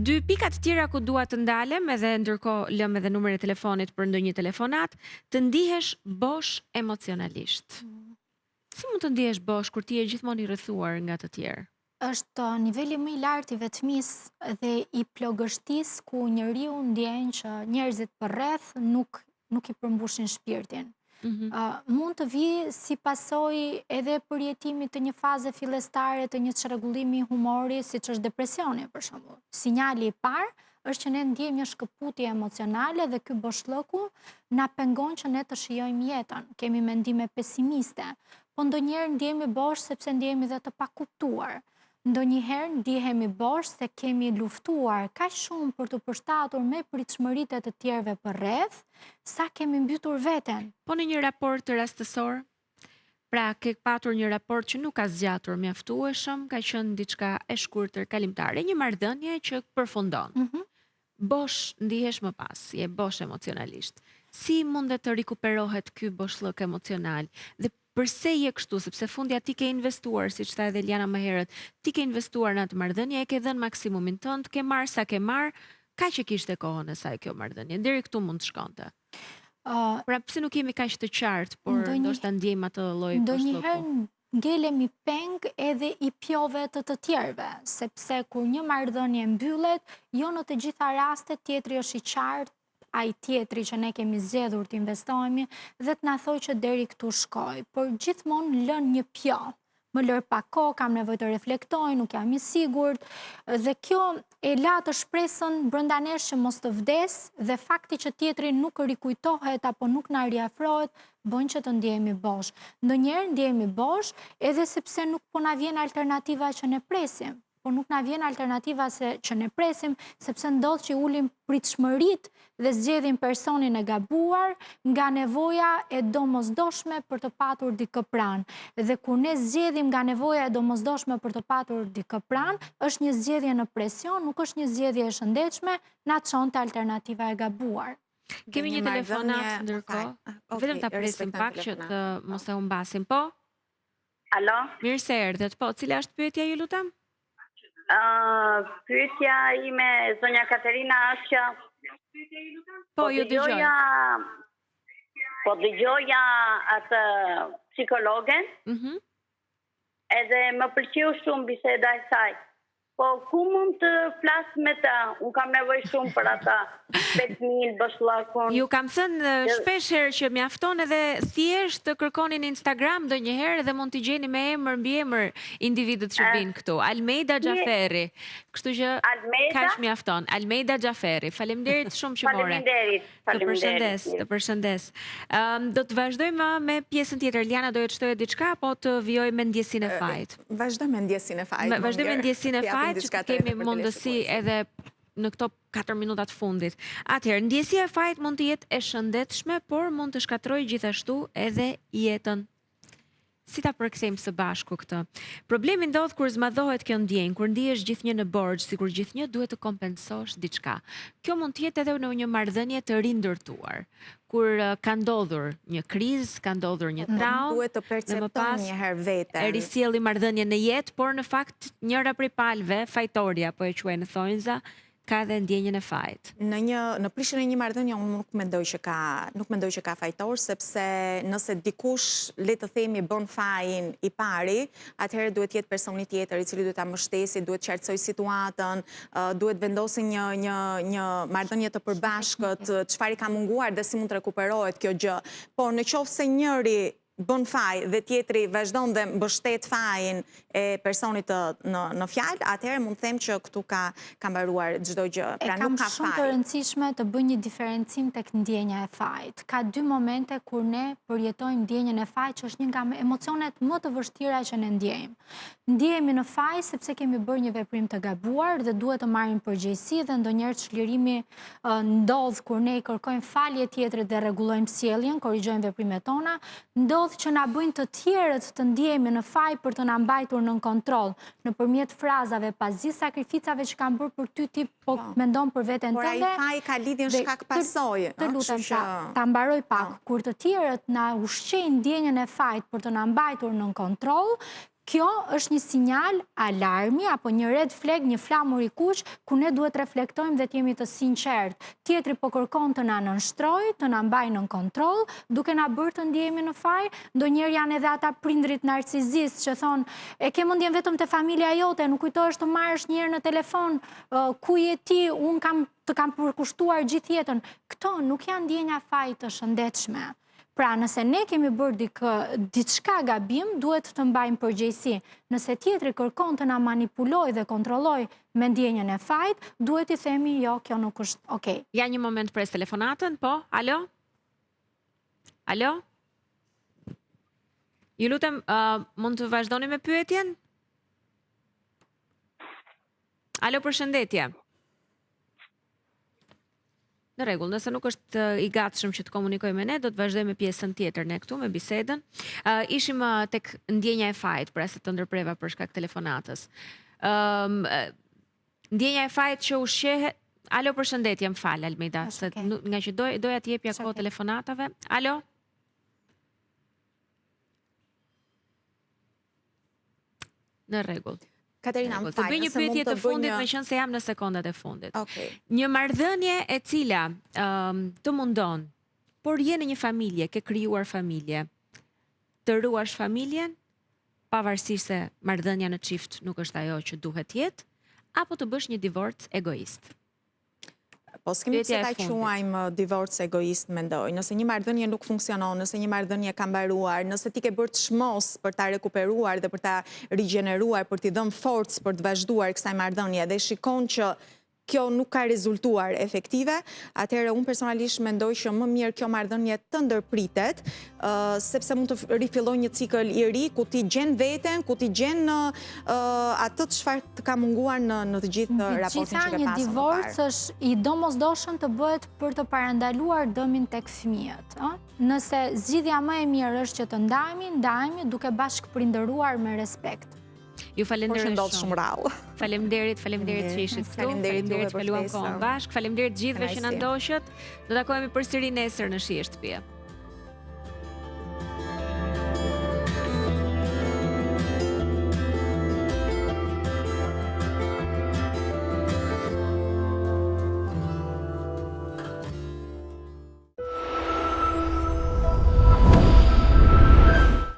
Dy pikat tjera ku dua të ndalem, edhe ndërkohë lëm edhe numrin e telefonit për ndonjë telefonat, të ndihesh bosh emocionalisht. Si mund të ndihesh bosh kur ti je gjithmonë i rrethuar nga të tjerë? Është niveli më i lartë i vetmisë dhe i plogështisë ku njeriu ndjen që njerëzit përreth nuk i përmbushin shpirtin. Mund të vijë si pasojë edhe përjetimit të një faze fillestare të një çrregullimi humori, siç është depresioni për shembull. Sinjali i parë është që ne ndjejmë një shkëputje emocionale dhe ky boshllëku na pengon që ne të shijojmë jetën. Kemi mendime pesimiste, po ndonjëherë ndjehemi bosh sepse ndjehemi dhe të pakuptuar. Ndonjëherë ndihemi bosh se kemi luftuar kaq shumë për të përshtatur me pritshmëritë të tjerëve përreth, sa kemi mbytur veten. Po në një raport të rastësor, pra ke patur një raport që nuk ka zgjatur mjaftueshëm, ka qenë diçka e shkurtër kalimtare, një marrëdhënie që përfundon. Bosh ndihesh më pas, je bosh emocionalisht. Si mundet të rikuperohet ky boshllëk emocional? Dhe përse je kështu? Sepse fundja ti ke investuar, siç tha edhe Eliana më herët, ti ke investuar në atë marrëdhënie, e ke dhënë maksimumin tënd, ke marr sa ke marr, kaq e kishte kohën e saj kjo marrëdhënie. Deri këtu mund të shkonte. Pra pse nuk jemi kaq të qartë, por ndoshta ndjejmë atë lloj boshllëku. Ndonjëherë ngelemi peng edhe i pjove të tjerëve, sepse kur një marrëdhënie mbyllet, jo në të gjitha rastet tjetri është i qartë, ai tjetri që ne kemi zgjedhur të investohemi dhe të na thojë që deri këtu shkoj, por gjithmonë lën një pjo. Më lër pak kohë, kam nevojë të reflektoj, nuk jam i sigurt, dhe kjo e la të shpresën brenda nesh që mos të vdes, dhe fakti që tjetri nuk rikujtohet apo nuk na riafrohet, bën që të ndjehemi bosh. Ndonjëherë ndjehemi bosh edhe sepse nuk po na vjen alternativa që ne presim. Po nuk na vjen alternativa që ne presim, sepse ndodh që ulim pritshmëritë dhe zgjedhim personin e gabuar nga nevoja e domosdoshme për të patur dikë pranë. Dhe kur ne zgjedhim nga nevoja e domosdoshme për të patur dikë pranë, është një zgjedhje në presion, nuk është një zgjedhje e shëndetshme, na çon te alternativa e gabuar. Kemi një telefonat ndërkohë. Vetëm ta presim pak që të mos e humbasim. Po? Alo? Mirë se erdhët. Po, cila është pyetja ju lutem? Pyetja ime, zonja Katerina, është që po ju dëgjoj. Po dëgjoja atë psikologen, edhe më pëlqeu shumë biseda e saj. Po ku mund të flas me ta? Unë kam nevojë shumë për ata 5.000 boshllakun. Ju kam thënë shpesh herë që mjafton edhe thjesht të kërkoni në Instagram ndonjëherë dhe mund t'i gjeni me emër mbi emër individët që vinë këtu. Almeida Xhaferi. Kështu që kaq mjafton. Almeida Xhaferi. Faleminderit shumë që more. Faleminderit. Të përshëndes. Do të vazhdojmë me pjesën tjetër. Eliana do të shtojë diçka apo të vijoj me ndjesinë e fajit? Vazhdojmë me ndjesinë e fajit. Vazhdojmë me ndjesinë e fajit, që kemi mundësi edhe në këto 4 minutat fundit. Atëherë, ndjesia e fajit mund të jetë e shëndetshme, por mund të shkatërrojë gjithashtu edhe jetën. Si ta përkthejmë së bashku këtë? Problemi ndodh kur zmadhohet kjo ndjenjë, kur ndihesh gjithnjë në borxh, sikur gjithnjë duhet të kompensosh diçka. Kjo mund të jetë edhe në një marrëdhënie të rindërtuar, kur ka ndodhur një krizë, ka ndodhur një traumë, duhet të percepton një herë veten. E risjelli marrëdhënien në jetë, por në fakt njëra prej palëve, fajtoria, po e quajnë thonjza, ka dhe ndjenjën e fajit. Në prishjen e një marrëdhënie unë nuk mendoj që ka fajtor, sepse nëse dikush le të themi bën fajin i pari, atëherë duhet jetë personi tjetër i cili duhet ta mbështesi, duhet qartësoj situatën, duhet vendosë një marrëdhënie të përbashkët, çfarë i ka munguar dhe si mund të rekuperohet kjo gjë. Por në qoftë se njëri bën faj dhe tjetri vazhdon dhe mbështet fajin e personit në fjalë, atëherë mund të them që këtu ka mbaruar çdo gjë. Pra nuk ka faj. Kam shumë të rëndësishme të bëj një diferencim tek ndjenja e fajit. Ka dy momente kur ne përjetojmë ndjenjën e fajit, që është një nga emocionet më të vështira që ne ndjejmë. Ndjehemi në faj sepse kemi bërë një veprim të gabuar dhe duhet të marrim përgjegjësi, dhe ndonjëherë çlirimi ndodh kur ne i kërkojmë falje tjetrit dhe rregullojmë sjelljen, korrigjojmë veprimet tona, ndodh që na bëjnë të tjerët të ndjehemi në faj për të na mbajtur nën kontroll, nëpërmjet frazave, pas gjithë sakrificave që kanë bërë për ty, ti po mendon për veten tënde. Por ai faji ka lidhjen shkak pasojë. Të lutem ta mbaroj pak. Kur të tjerët na ushqejnë ndjenjën e fajit për të na mbajtur nën kontroll, Kjo është një sinjal alarmi apo një red flag, një flamur i kuq, ku ne duhet reflektojmë dhe t'jemi të sinqert. Tjetri po kërkon të na nënshtrojë, të na mbajë nën kontroll, duke na bërë të ndjehemi në faj. Ndonjëherë janë edhe ata prindrit narcisist që thonë, e ke mendjen vetëm te familja jote, nuk kujtohesh të marrësh një herë në telefon, ku je ti, unë të kam përkushtuar gjithë jetën. Këto nuk janë ndjenja faj të shëndetshme. Pra, nëse ne kemi bërë diçka gabim, duhet të mbajmë përgjegjësi. Nëse tjetri kërkon të na manipuloj dhe kontrolloj me ndjenjën e fajt, duhet i themi jo, kjo nuk është okay. Ja një moment pres telefonatën, po, alo? Alo? Ju lutem, mund të vazhdoni me pyetjen? Alo, përshëndetje. Në rregull, nëse nuk është i gatshëm që të komunikojë me ne, do të vazhdojmë me pjesën tjetër ne këtu me bisedën. Ishim tek ndjenja e fajit, pra se të ndërpreva për shkak telefonatës. Ndjenja e fajit që ushqehet. Alo, përshëndetje, më fal Almeida, se nga që doja të jepja kohë telefonatave. Alo? Në rregull. Katerina, më fal, të bëj një pyetje të fundit, meqense se jam në sekondat e fundit. Një marrëdhënie e cila të mundon, por je në një familje, ke krijuar familje, të ruash familjen, pavarësisht se marrëdhënia në çift nuk është ajo që duhet jetë, apo të bësh një divorc egoist? Po s'kemi pse ta quajmë divorc egoist, mendoj. Nëse një marrëdhënie nuk funksionon, nëse një marrëdhënie ka mbaruar, nëse ti ke bërë çmos për ta rekuperuar dhe për ta rigjeneruar, për t'i dhënë forcë për të vazhduar kësaj marrëdhënie dhe shikon që kjo nuk ka rezultuar efektive, atëherë unë personalisht mendoj që më mirë kjo marrëdhënie të ndërpritet, sepse mund të rifilloj një cikël i ri ku ti gjen veten, ku ti gjen atë çfarë të ka munguar në të gjithë raportin që ke pasur më parë. Një divorc është i domosdoshëm të bëhet për të parandaluar dëmin tek fëmijët. Nëse zgjidhja më e mirë është që të ndajemi duke bashkëprindëruar me respekt. Ju falenderoj shumë rrallë. Faleminderit që ishit këtu. Faleminderit që kaluam kohën bashkë. Faleminderit gjithëve që na ndoqët. Do takohemi përsëri nesër në Shije Shtëpie.